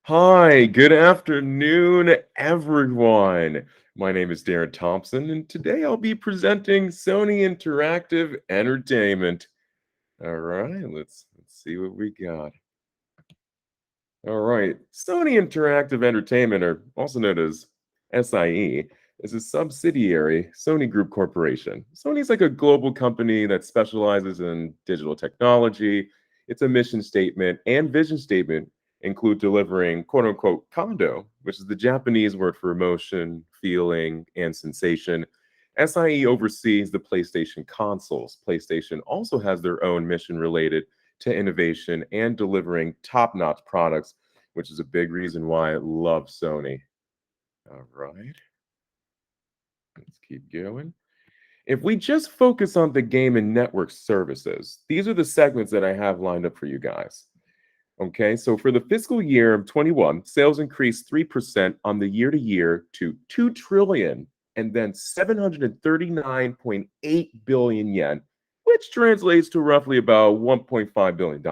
Hi, good afternoon, everyone. My name is Darren Thompson, and today I'll be presenting Sony Interactive Entertainment. All right, let's see what we got. All right, Sony Interactive Entertainment, or also known as SIE, is a subsidiary Sony Group Corporation. Sony is like a global company that specializes in digital technology. Its a mission statement and vision statement include delivering quote unquote kondo, which is the Japanese word for emotion, feeling, and sensation. SIE oversees the PlayStation consoles. PlayStation also has their own mission related to innovation and delivering top notch products, which is a big reason why I love Sony. All right, let's keep going. If we just focus on the game and network services, these are the segments that I have lined up for you guys. Okay, so for the fiscal year of 21, sales increased 3% on the year to year to 2 trillion and then 739.8 billion yen, which translates to roughly about $1.5 billion.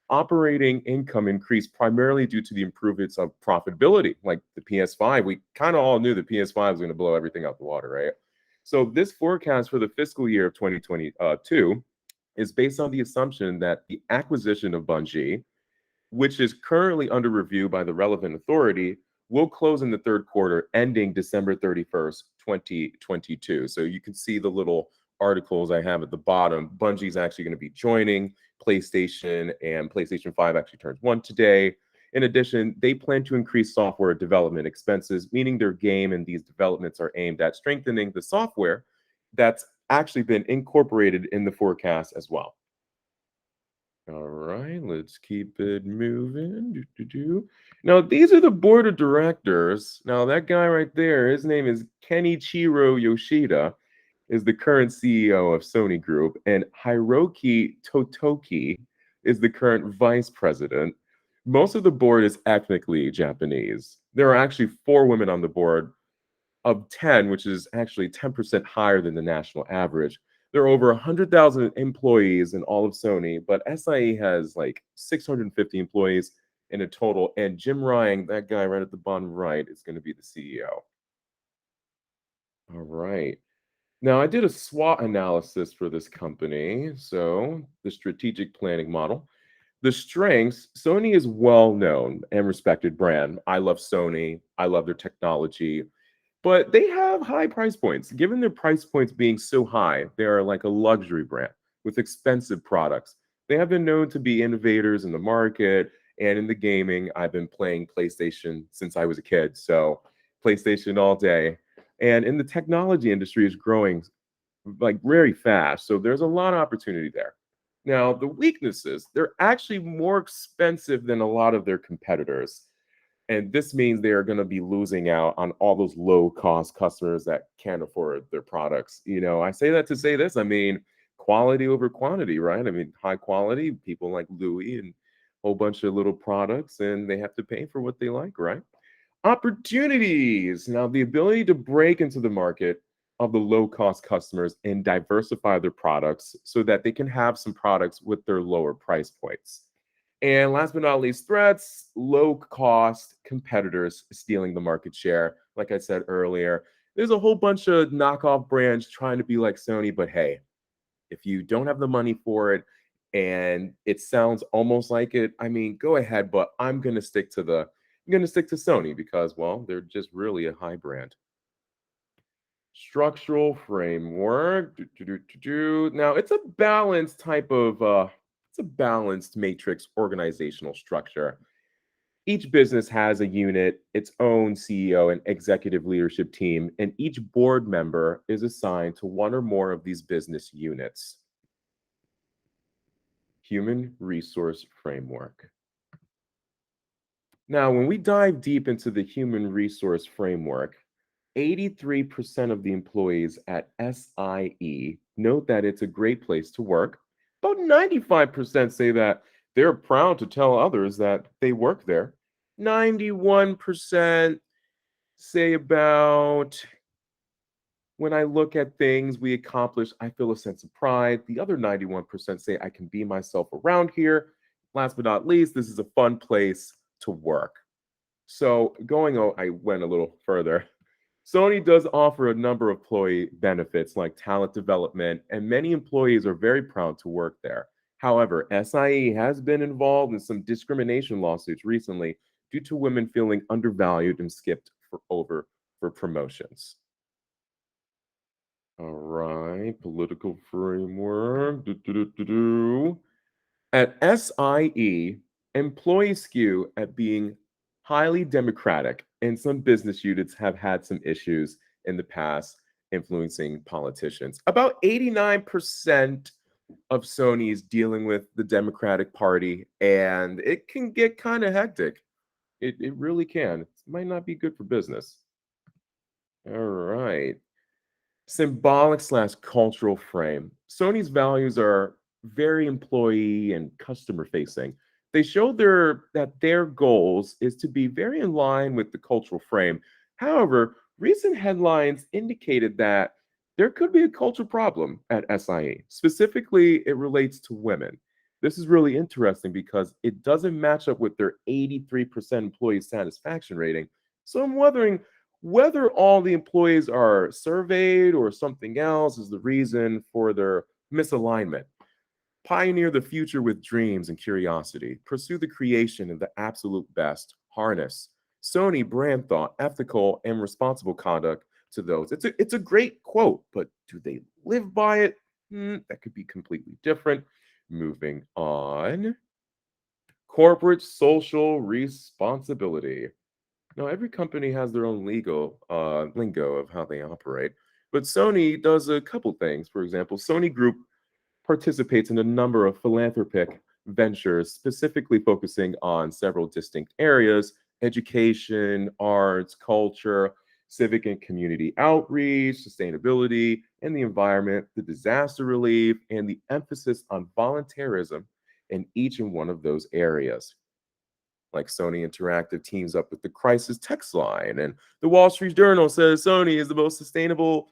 Operating income increased primarily due to the improvements of profitability, like the PS5. We kind of all knew the PS5 was going to blow everything out the water, right? So this forecast for the fiscal year of 2022 is based on the assumption that the acquisition of Bungie, which is currently under review by the relevant authority, will close in the third quarter, ending December 31st, 2022. So you can see the little articles I have at the bottom. Bungie's actually going to be joining PlayStation, and PlayStation 5 actually turns one today. In addition, they plan to increase software development expenses, meaning their game and these developments are aimed at strengthening the software that's actually been incorporated in the forecast as well. All right, let's keep it moving. Now, these are the board of directors. Now, that guy right there, his name is Kenichiro Yoshida, is the current CEO of Sony Group, and Hiroki Totoki is the current vice president. Most of the board is ethnically Japanese. There are actually 4 women on the board of 10, which is actually 10% higher than the national average. There are over 100,000 employees in all of Sony, but SIE has like 650 employees in a total. And Jim Ryan, that guy right at the bottom right, is going to be the CEO. All right. Now, I did a SWOT analysis for this company. So, the strategic planning model. The strengths, Sony is well known and respected brand. I love Sony. I love their technology, but they have high price points. Given their price points being so high, they are like a luxury brand with expensive products. They have been known to be innovators in the market and in the gaming. I've been playing PlayStation since I was a kid, so PlayStation all day. And in the technology industry is growing like very fast. So there's a lot of opportunity there. Now, the weaknesses, they're actually more expensive than a lot of their competitors. And this means they are going to be losing out on all those low cost customers that can't afford their products. I say that to say this. I mean, quality over quantity, right? I mean, high quality, people like Louis and a whole bunch of little products, and they have to pay for what they like, right? Opportunities. Now, the ability to break into the market of the low cost customers and diversify their products so that they can have some products with their lower price points. And last but not least, threats, low cost competitors stealing the market share. Like I said earlier, there's a whole bunch of knockoff brands trying to be like Sony, but hey, if you don't have the money for it and it sounds almost like it, I mean, go ahead, but I'm going to stick to Sony because, well, they're just really a high brand. Structural framework. Now, it's a balanced matrix organizational structure. Each business has a unit, its own CEO and executive leadership team, and each board member is assigned to one or more of these business units. Human resource framework. Now, when we dive deep into the human resource framework, 83% of the employees at SIE note that it's a great place to work. About 95% say that they're proud to tell others that they work there. 91% say about when I look at things we accomplish, I feel a sense of pride. The other 91% say I can be myself around here. Last but not least, this is a fun place to work. So I went a little further. Sony does offer a number of employee benefits like talent development, and many employees are very proud to work there. However, SIE has been involved in some discrimination lawsuits recently due to women feeling undervalued and skipped for promotions. All right, political framework. Do. At SIE, employees skew at being highly democratic, and some business units have had some issues in the past influencing politicians. About 89% of Sony is dealing with the Democratic Party, and it can get kind of hectic. It really can. It might not be good for business. All right. Symbolic slash cultural frame. Sony's values are very employee and customer facing. They show their goals is to be very in line with the cultural frame. However, recent headlines indicated that there could be a cultural problem at SIE. Specifically, it relates to women. This is really interesting because it doesn't match up with their 83% employee satisfaction rating. So I'm wondering whether all the employees are surveyed or something else is the reason for their misalignment. Pioneer the future with dreams and curiosity. Pursue the creation of the absolute best. Harness Sony brand thought, ethical and responsible conduct to those. It's a great quote, but do they live by it? That could be completely different. Moving on. Corporate social responsibility. Now, every company has their own legal lingo of how they operate, but Sony does a couple things. For example, Sony Group participates in a number of philanthropic ventures, specifically focusing on several distinct areas: education, arts, culture, civic and community outreach, sustainability, and the environment, the disaster relief, and the emphasis on volunteerism in each and one of those areas. Like Sony Interactive teams up with the Crisis Text Line, and the Wall Street Journal says Sony is the most sustainable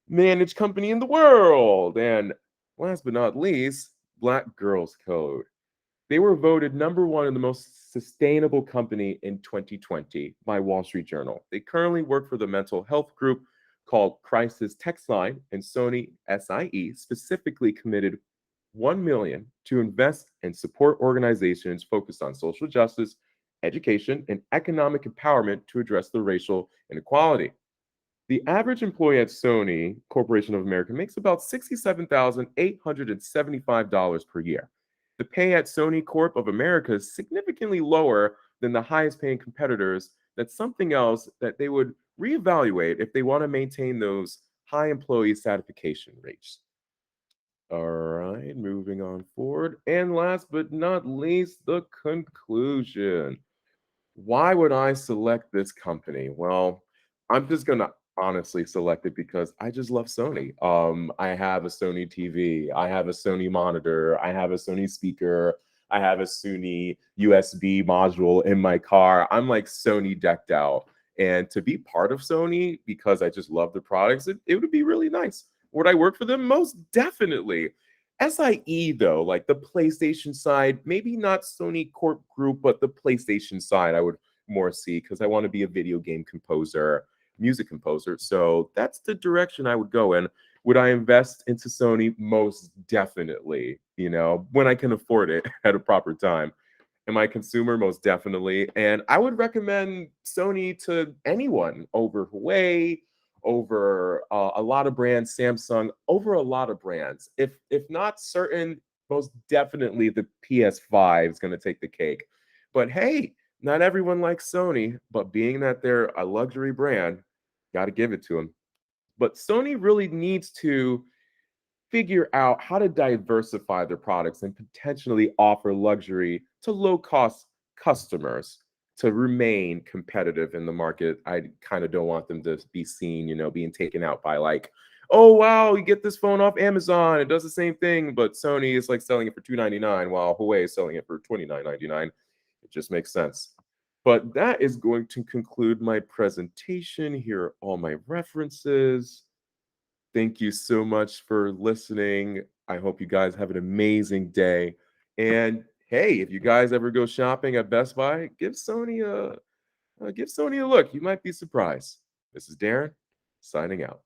managed company in the world. And last but not least, Black Girls Code. They were voted number one in the most sustainable company in 2020 by Wall Street Journal. They currently work for the mental health group called Crisis Text Line, and Sony SIE specifically committed 1 million to invest and support organizations focused on social justice, education, and economic empowerment to address the racial inequality. The average employee at Sony Corporation of America makes about $67,875 per year. The pay at Sony Corp of America is significantly lower than the highest paying competitors. That's something else that they would reevaluate if they want to maintain those high employee satisfaction rates. All right, moving on forward. And last but not least, the conclusion. Why would I select this company? Well, I'm just gonna honestly select it because I just love Sony. I have a Sony TV, I have a Sony monitor, I have a Sony speaker, I have a Sony USB module in my car. I'm like Sony decked out. And to be part of Sony because I just love the products, it would be really nice. Would I work for them? Most definitely. SIE though, like the PlayStation side, maybe not Sony Corp Group, but the PlayStation side, I would more see because I want to be a video game composer, music composer. So that's the direction I would go in. Would I invest into Sony? Most definitely, when I can afford it at a proper time. Am I a consumer? Most definitely. And I would recommend Sony to anyone over Huawei, over a lot of brands, Samsung, over a lot of brands. If not certain, most definitely the PS5 is going to take the cake. But hey, not everyone likes Sony, but being that they're a luxury brand, got to give it to them. But Sony really needs to figure out how to diversify their products and potentially offer luxury to low cost customers to remain competitive in the market. I kind of don't want them to be seen, being taken out by like, oh wow, you get this phone off Amazon, it does the same thing, but Sony is like selling it for $299 while Huawei is selling it for $29.99. It just makes sense. But that is going to conclude my presentation. Here are all my references. Thank you so much for listening. I hope you guys have an amazing day. And hey, if you guys ever go shopping at Best Buy, give Sony Give Sony a look. You might be surprised. This is Darren, signing out.